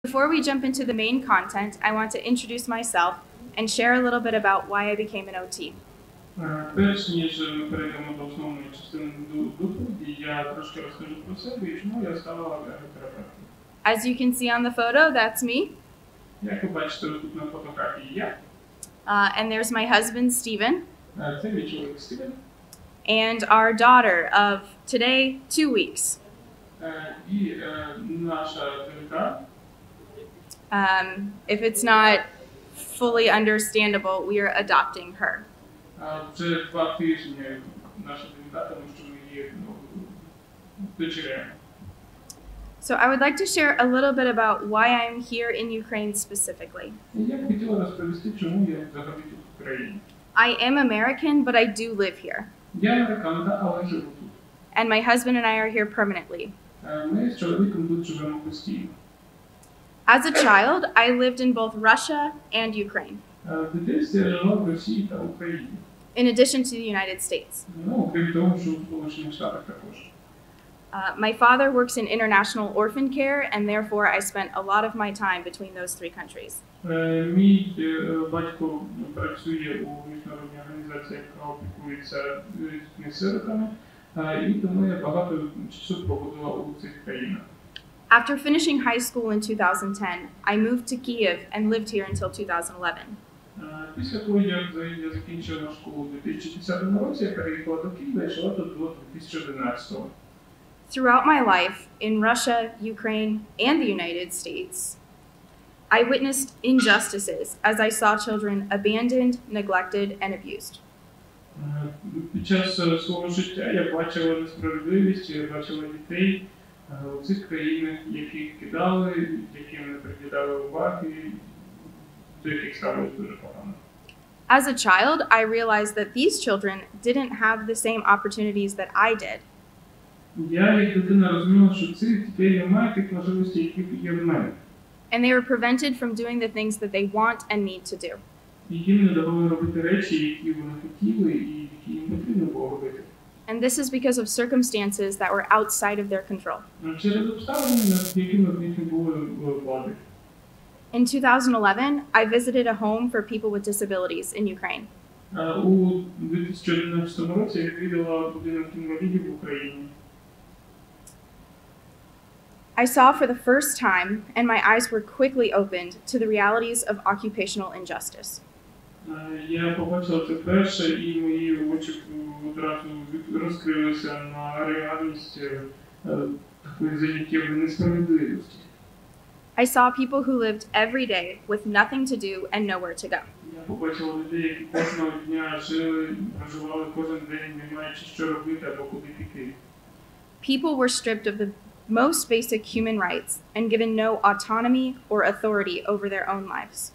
Before we jump into the main content, I want to introduce myself and share a little bit about why I became an OT. Перш ніж ми перейдемо до основної частини доповіді, я трошки розкажу про себе і чому я стала ерготерапевтом. As you can see on the photo, that's me. Як ви бачите, тут на фотографії я. And there's my husband, Steven. Це мій чоловік Стівен. And our daughter of today, 2 weeks. І наша донька. If it's not fully understandable, we are adopting her. Вже 2 тижні наша донька, тому що ми її дочеряємо. So I would like to share a little bit about why I'm here in Ukraine specifically. Я б хотіла розповісти, чому я взагалі тут в Україні. I am American, but I do live here. Я американка, але живу тут. And my husband and I are here permanently. Ми з чоловіком тут живемо постійно. As a child, I lived in both Russia and Ukraine, В дитинстві я жила в Росії та Україні. in addition to the United States. Крім того, що в Сполучених Штатах також. My father works in international orphan care, and therefore I spent a lot of my time between those 3 countries. Мій батько працює у міжнародній організації, яка опікується дітьми-сиротами, і тому я багато часу проводила у цих країнах. After finishing high school in 2010, I moved to Kyiv and lived here until 2011. Після того, як я закінчила школу у 2010 році, я переїхала до Києва і жила тут до 2011-го. Throughout my life in Russia, Ukraine, and the United States, I witnessed injustices as I saw children abandoned, neglected, and abused. Під час свого життя я бачила несправедливість, я бачила дітей у цих країнах, яких кидали, яким не приділяли уваги, до яких ставилось дуже погано. As a child, I realized that these children didn't have the same opportunities that I did. Я, як дитина, розуміла, що цих дітей немає тих можливостей, які є в мене. And they were prevented from doing the things that they want and need to do. І їм не давали робити речі, які вони хотіли і які їм потрібно було робити. And this is because of circumstances that were outside of their control. Через обставини, над якими в них не було влади. In 2011, I visited a home for people with disabilities in Ukraine. У 2011 році я відвідала будинок інвалідів в Україні. I saw for the first time, and my eyes were quickly opened to the realities of occupational injustice. Я побачила це вперше, і мої очі одразу розкрилися на реальність такої заняттєвої несправедливості. I saw people who lived every day with nothing to do and nowhere to go. Я побачила людей, які кожного дня жили, проживали кожен день, не маючи що робити або куди піти. People were stripped of the most basic human rights and given no autonomy or authority over their own lives.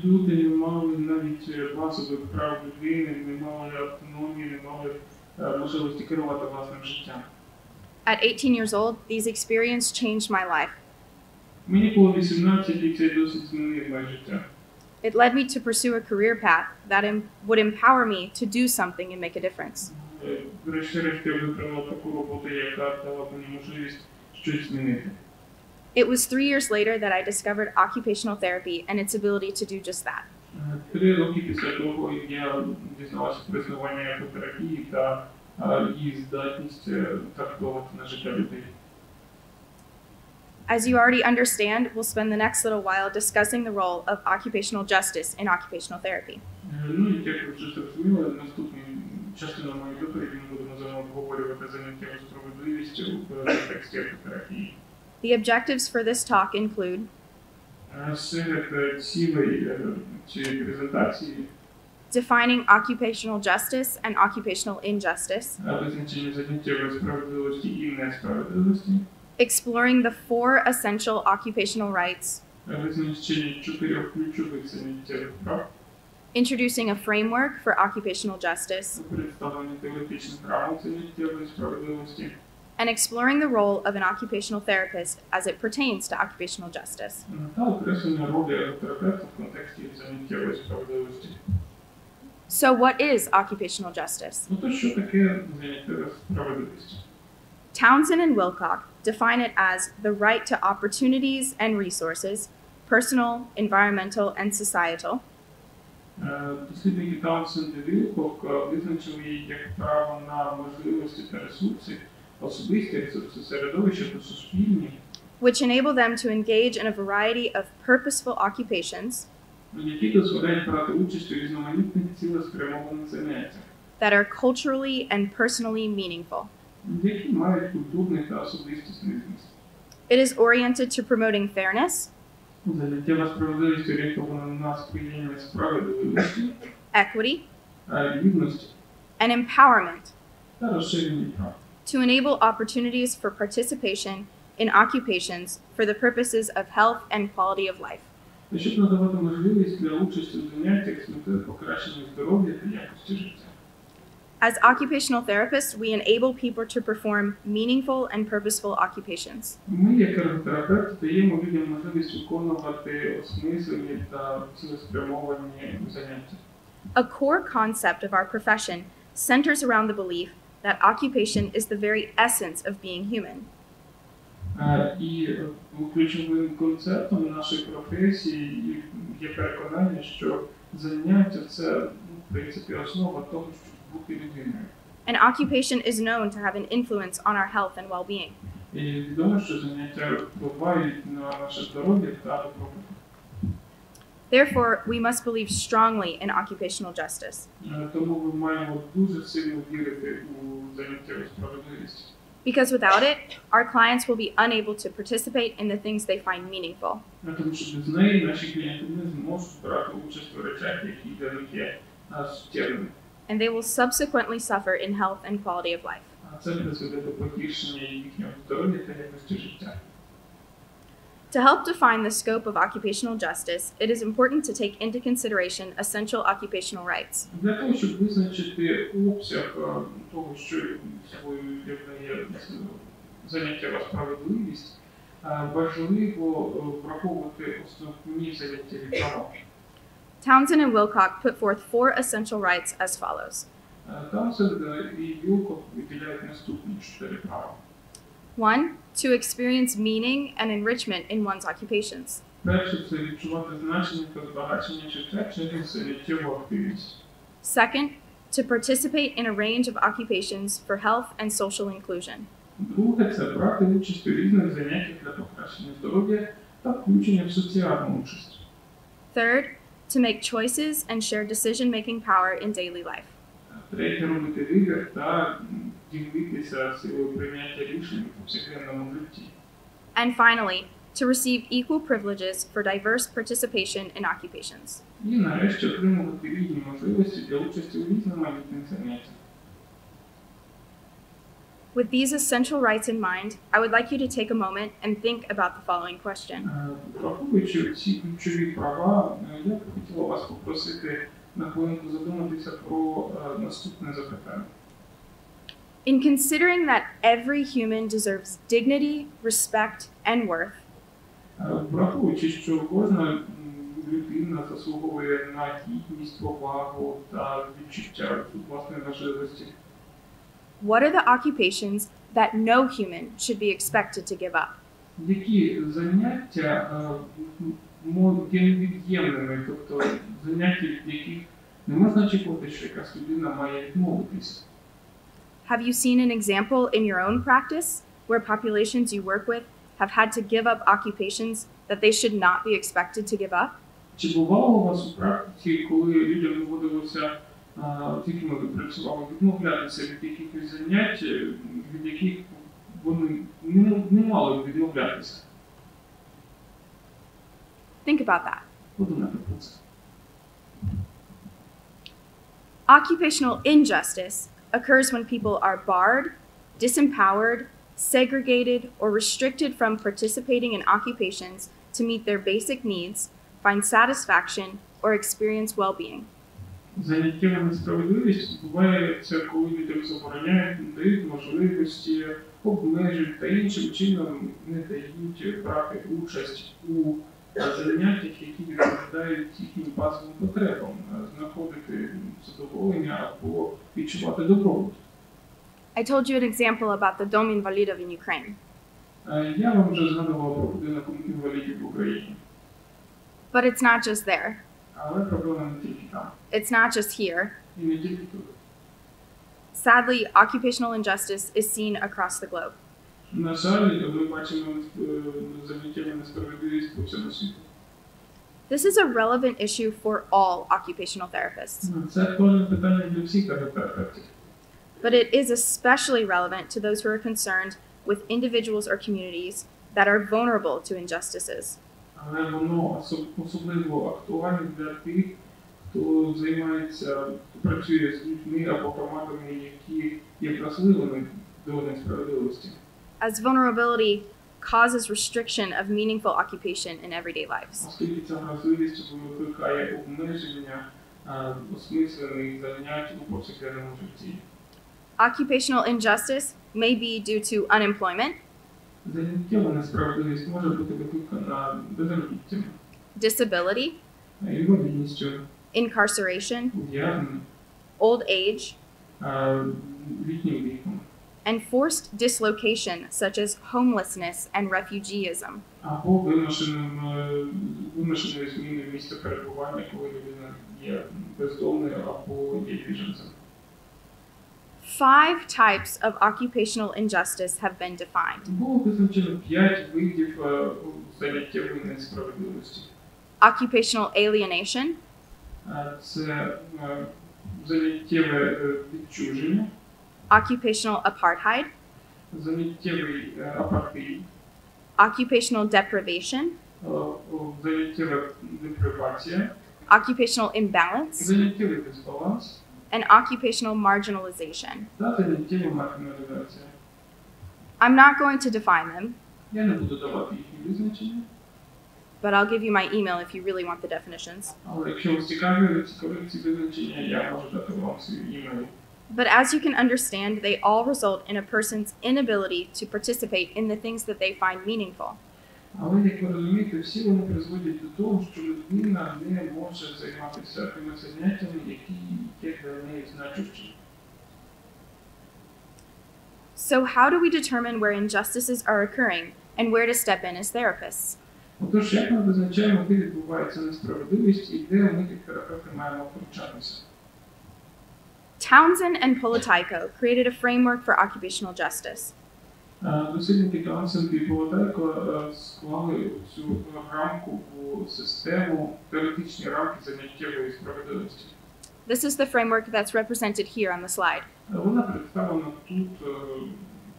Люди не мали навіть базових прав людини, не мали автономії, не мали можливості керувати власним життям. At 18 years old, these experiences changed my life. Мені було 18, і цей досвід змінив моє життя. It led me to pursue a career path that would empower me to do something and make a difference. Врешті-решт я вибрала таку роботу, яка дала мені можливість щось змінити. It was 3 years later that I discovered occupational therapy and its ability to do just that. 3 роки після того я дізналася про існування ерготерапії та її здатність так впливати на життя людей. As you already understand, we'll spend the next little while discussing the role of occupational justice in occupational therapy. Як ви вже зрозуміли, наступною частиною моєї доповіді ми будемо з вами обговорювати заняттєву справедливість у контексті ерготерапії. The objectives for this talk include серед цілей цієї презентації defining occupational justice and occupational injustice, визначення заняттєвої справедливості і несправедливості, exploring the 4 essential occupational rights, визначення 4 ключових заняттєвих прав, introducing a framework for occupational justice, представлення теоретичних рамок заняттєвої справедливості, and exploring the role of an occupational therapist as it pertains to occupational justice. та окреслення ролі ерготерапевта в контексті заняттєвої справедливості. So what is occupational justice? То що таке заняттєва справедливість? Townsend and Wilcock define it as the right to opportunities and resources, personal, environmental, and societal, Дослідники Таунсенд і Вілкок визначили її як право на можливості та ресурси, особисті ресурси середовища та суспільні, which enable them to engage in a variety of purposeful occupations які дозволяють брати участь у різноманітних цілеспрямованих заняттях, that are culturally and personally meaningful. які мають культурний та особистісний зміст. It is oriented to promoting fairness, Заняттєва справедливість орієнтована на сприяння справедливості, equity, рівності and empowerment та розширення прав. to enable opportunities for participation in occupations for the purposes of health and quality of life. Та щоб надавати можливість для участі у заняттях з метою покращення здоров'я та якості життя. As occupational therapists, we enable people to perform meaningful and purposeful occupations. Ми, як ерготерапевти, даємо людям можливість виконувати осмислені та цілеспрямовані заняття. A core concept of our profession centers around the belief that occupation is the very essence of being human. І ключовим концептом нашої професії є переконання, що заняття – це, в принципі, основа того, щоб бути людиною. An occupation is known to have an influence on our health and well-being. І відомо, що заняття впливають на наше здоров'я та добробут. Therefore, we must believe strongly in occupational justice, Тому ми маємо дуже сильно вірити у заняттєву справедливість. because without it, our clients will be unable to participate in the things they find meaningful. Тому що без неї наші клієнти не зможуть брати участь у речах, які для них є суттєвими. And they will subsequently suffer in health and quality of life. А це призведе до погіршення їхнього здоров'я та якості життя. To help define the scope of occupational justice, it is important to take into consideration essential occupational rights. Для того, щоб визначити обсяг того, що собою являє заняттєва справедливість, важливо враховувати основні заняттєві права. Townsend and Wilcock put forth 4 essential rights as follows. Таунсенд і Вілкок виділяють наступні 4 права. 1. To experience meaning and enrichment in one's occupations. Перше – це відчувати значення та збагачення життя через заняттєву активність. Second, to participate in a range of occupations for health and social inclusion. Друге – це брати участь у різних заняттях для покращення здоров'я та включення в соціальну участь. Third, to make choices and share decision-making power in daily life. Третє – робити вибір та ділитися силою прийняття рішень у повсякденному житті. And finally, to receive equal privileges for diverse participation in occupations. І нарешті отримувати рівні можливості для участі у різноманітних заняттях. With these essential rights in mind, I would like you to take a moment and think about the following question. Враховуючи ці ключові права, я б хотіла вас попросити на хвилинку задуматися про наступне запитання. In considering that every human deserves dignity, respect, and worth, Враховуючи, що кожна людина заслуговує на гідність, повагу та відчуття власної важливості, what are the occupations that no human should be expected to give up? які заняття є невід'ємними, тобто заняття, від яких не можна очікувати, що якась людина має відмовитися? Have you seen an example in your own practice where populations you work with have had to give up occupations that they should not be expected to give up? Чи бувало у вас у практиці, коли людям доводилося, тільки ми працювали, відмовлятися від якихось занять, від яких вони не мали б відмовлятися? Think about that. Подумайте про це. Occupational injustice occurs when people are barred, disempowered, segregated, or restricted from participating in occupations to meet their basic needs, find satisfaction, or experience well-being. Заняттєва несправедливість відбувається, коли людям забороняють, не дають можливості, обмежують та іншим чином не дають брати участь у заняттях, які відповідають їхнім базовим потребам, знаходити задоволення або відчувати добробут. I told you an example about the Dom Invalidov in Ukraine. Я вам вже згадував про будинок інвалідів в Україні. But it's not just there. Але проблема не тільки там. It's not just here. І не тільки тут. Sadly, occupational injustice is seen across the globe. На жаль, ми бачимо заняттєву несправедливість по всьому світу. This is a relevant issue for all occupational therapists. Це актуальне питання для всіх ерготерапевтів. But it is especially relevant to those who are concerned with individuals or communities that are vulnerable to injustices. Але воно особливо актуальне для тих, хто працює з людьми або громадами, які є вразливими до несправедливості. As vulnerability causes restriction of meaningful occupation in everyday lives. Оскільки ця вразливість викликає обмеження осмислених занять у повсякденному житті. Occupational injustice may be due to unemployment, Заняттєва несправедливість може бути викликана безробіттям, disability, інвалідністю, incarceration, ув'язненням, old age, літнім віком, and forced dislocation such as homelessness and refugeeism. або вимушеною зміною місця перебування, коли людина є бездомною або є біженцем. 5 types of occupational injustice have been defined. Було визначено 5 видів заняттєвої несправедливості. Occupational alienation, Це заняттєве відчуження, occupational apartheid, заняттєвий апартеїд, occupational deprivation, заняттєва депривація, occupational imbalance, заняттєвий дисбаланс and occupational marginalization. та заняттєва маргіналізація. I'm not going to define them, Я не буду давати їхні визначення, but I'll give you my email if you really want the definitions. але якщо вас цікавлять ці визначення, я можу дати вам свій імейл. But as you can understand, they all result in a person's inability to participate in the things that they find meaningful. Але, як ви розумієте, всі вони призводять до того, що людина не може займатися тими заняттями, які є для неї значущі. So how do we determine where injustices are occurring and where to step in as therapists? Отож, як ми визначаємо, де відбувається несправедливість і де ми, як терапевти, маємо втручатися? Townsend and Politayko created a framework for occupational justice. Дослідники Townsend і Politayko склали цю рамку в систему, теоретичні рамки заняттєвої справедливості. This is the framework that's represented here on the slide. Вона представлена тут,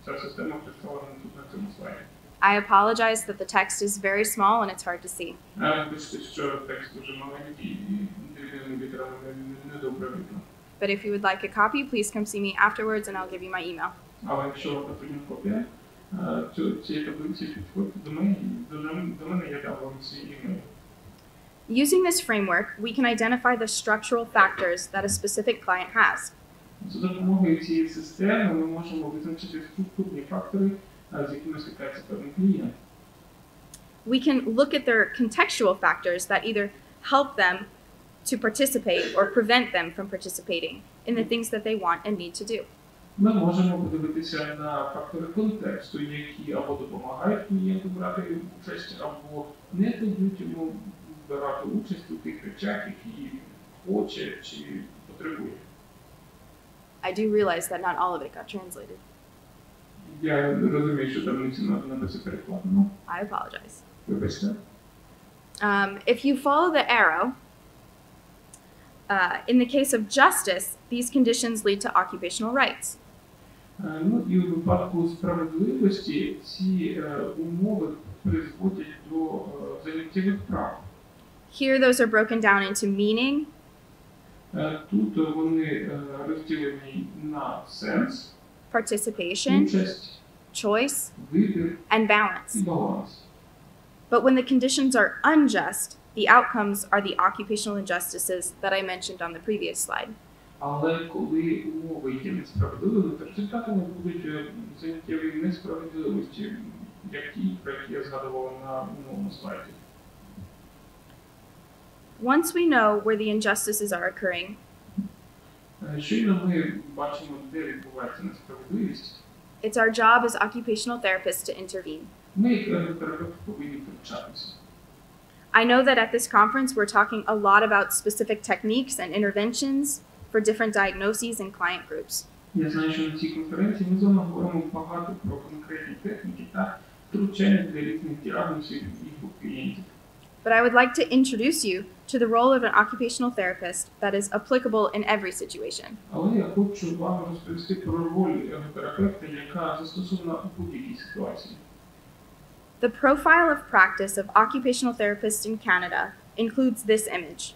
ця система представлена тут на цьому слайді. I apologize that the text is very small and it's hard to see. Бачите, що текст дуже маленький і дрібними літерами не добре видно. But if you would like a copy, please come see me afterwards and I'll give you my email. Але якщо вам потрібна копія цієї таблиці, підходьте до мене, я дам вам свій імейл. Using this framework, we can identify the structural factors that a specific client has. За допомогою цієї системи ми можемо визначити структурні фактори, з якими стикається певний клієнт. We can look at their contextual factors that either help them to participate or prevent them from participating in the things that they want and need to do. Ми можемо подивитися на фактори контексту, які або допомагають клієнту брати участь, або не дають йому брати участь у тих речах, які хоче чи потребує. I do realize that not all of it got translated. Я розумію, що там не все перекладено. I apologize. Вибачте. If you follow the arrow, in the case of justice, these conditions lead to occupational rights. Ну і у випадку справедливості ці умови призводять до заняттєвих прав. Here, those are broken down into meaning, Тут вони розділені на сенс, participation, участь, choice, вибір and і balance. баланс. But when the conditions are unjust, the outcomes are the occupational injustices that I mentioned on the previous slide. Але коли умови є несправедливими, то результатами будуть заняттєві несправедливості, про які я згадувала на минулому слайді. Once we know where the injustices are occurring, Щойно ми бачимо, де відбувається несправедливість, It's our job as occupational therapists to intervene. Ми, як ерготерапевти, повинні втручатися. I know that at this conference we're talking a lot about specific techniques and interventions for different diagnoses and client groups. Я знаю, що на цій конференції ми з вами говоримо багато про конкретні техніки та втручання для різних діагнозів і груп клієнтів. But I would like to introduce you to the role of an occupational therapist that is applicable in every situation. Але я хочу вам розповісти про роль ерготерапевта, яка застосована у будь-якій ситуації. The profile of practice of occupational therapists in Canada includes this image.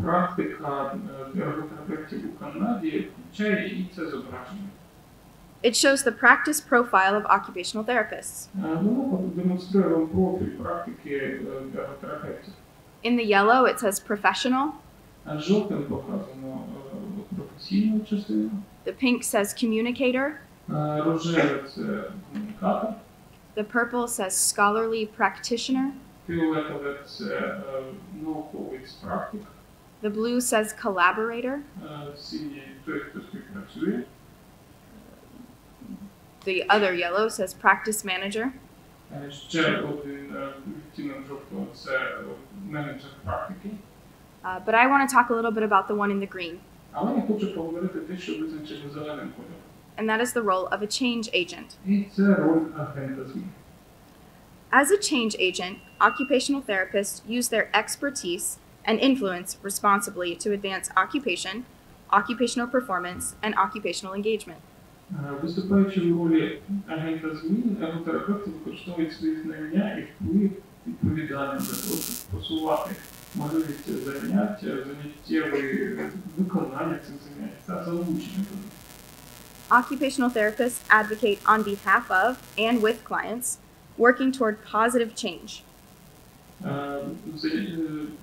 Практика ерготерапевтів у Канаді включає і це зображення. It shows the practice profile of occupational therapists. Воно демонструє вам профіль практики ерготерапевтів. In the yellow, it says professional. Жовтим показано професійну частину. The pink says communicator. Рожеве – це комунікатор. The purple says scholarly practitioner. Фіолетове – це науковий практик. The blue says collaborator. Синій – той, хто співпрацює. The other yellow says practice manager. Ще один відтінок жовтого – це менеджер практики. But I want to talk a little bit about the one in the green. Але я хочу поговорити те, що визначено зеленим кольором. And that is the role of a change agent. І це роль агента змін. As a change agent, occupational therapists use their expertise and influence responsibly to advance occupation, occupational performance, and occupational engagement. Виступаючи в ролі агента змін, ерготерапевти використовують свої знання і вплив відповідально для того, щоб просувати можливість заняття, заняттєвої виконання цих занять та залучення до них. Occupational therapists advocate on behalf of and with clients, working toward positive change.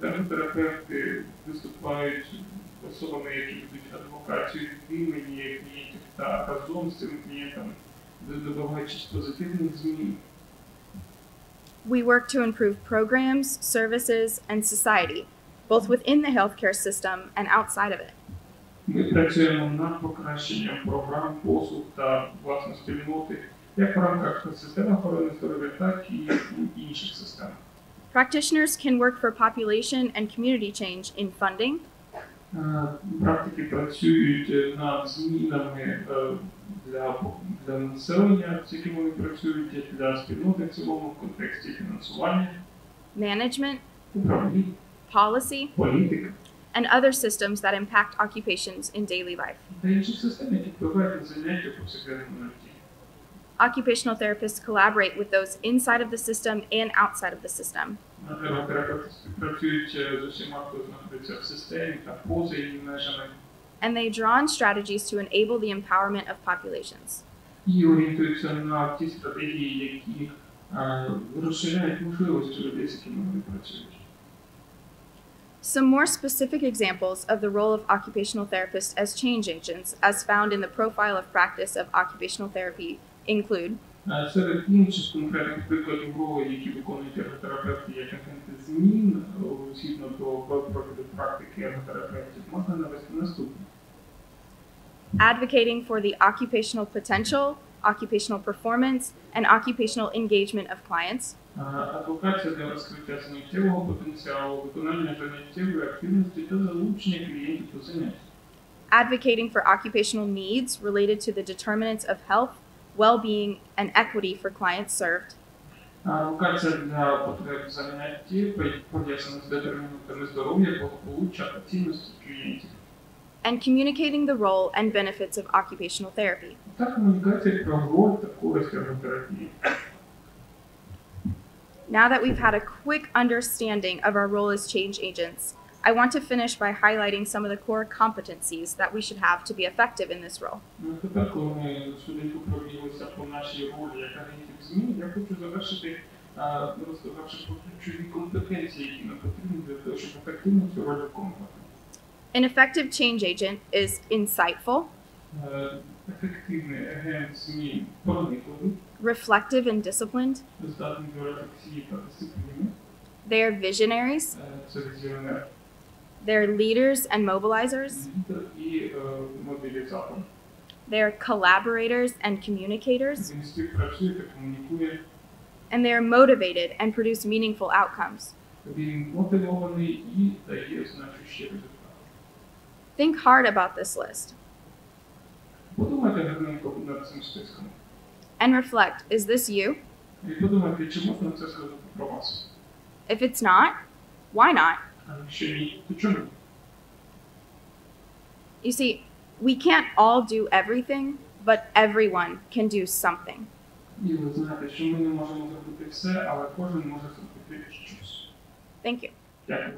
Ерготерапевти виступають особами, які ведуть адвокацію від імені клієнтів та разом з цими клієнтами, добуваючись позитивних змін. We work to improve programs, services, and society, both within the healthcare system and outside of it. Ми працюємо над покращенням програм, послуг та власне спільноти, як в рамках системи охорони здоров'я, так і у інших системах. Practitioners can work for population and community change in funding, Практики працюють над змінами для населення, з якими вони працюють, для спільноти в цілому в контексті фінансування, management, управління, policy, політики and other systems that impact occupations in daily life. та інших систем, які впливають на заняття в повсякденному житті. Occupational therapists collaborate with those inside of the system and outside of the system. Ерготерапевти співпрацюють з усіма, хто знаходиться в системі та поза її межами. And they draw on strategies to enable the empowerment of populations. І орієнтуються на ті стратегії, які розширяють можливості людей, з якими вони працюють. Some more specific examples of the role of occupational therapists as change agents, as found in the profile of practice of occupational therapy, include Серед інших конкретних прикладів ролі, які виконують ерготерапевти як агенти змін, згідно до профілю практики ерготерапевтів, можна навести наступне. advocating for the occupational potential, occupational performance, and occupational engagement of clients, Адвокація для розкриття заняттєвого потенціалу, виконання заняттєвої активності та залучення клієнтів до занять. advocating for occupational needs related to the determinants of health, well-being, and equity for clients served, Адвокація для потреб занятті, пов'язана з детермінантами здоров'я, благополуччя та цінності клієнтів. and communicating the role and benefits of occupational therapy. Та комунікація про роль та користь ерготерапії. Now that we've had a quick understanding of our role as change agents, I want to finish by highlighting some of the core competencies that we should have to be effective in this role. Тепер, коли ми швиденько пробіглися по нашій ролі як агентів змін, я хочу завершити, розказавши про ключові компетенції, які нам потрібні для того, щоб ефективно цю роль виконувати. An effective change agent is insightful, Ефективний агент змін проникливий, reflective and disciplined. здатний до рефлексії та дисципліни. They are visionaries, Це візіонер, they're leaders and mobilizers, лідер і мобілізатор. They're collaborators and communicators, Він співпрацює та комунікує. and they're motivated and produce meaningful outcomes. Він мотивований і дає значущі результати. Think hard about this list Подумайте гарненько над цим списком. and reflect, is this you? І подумайте, чи можна це сказати про вас? If it's not, why not? А якщо ні, то чому? You see, we can't all do everything, but everyone can do something. І ви знаєте, що ми не можемо зробити все, але кожен може зробити щось. Thank you. Дякую.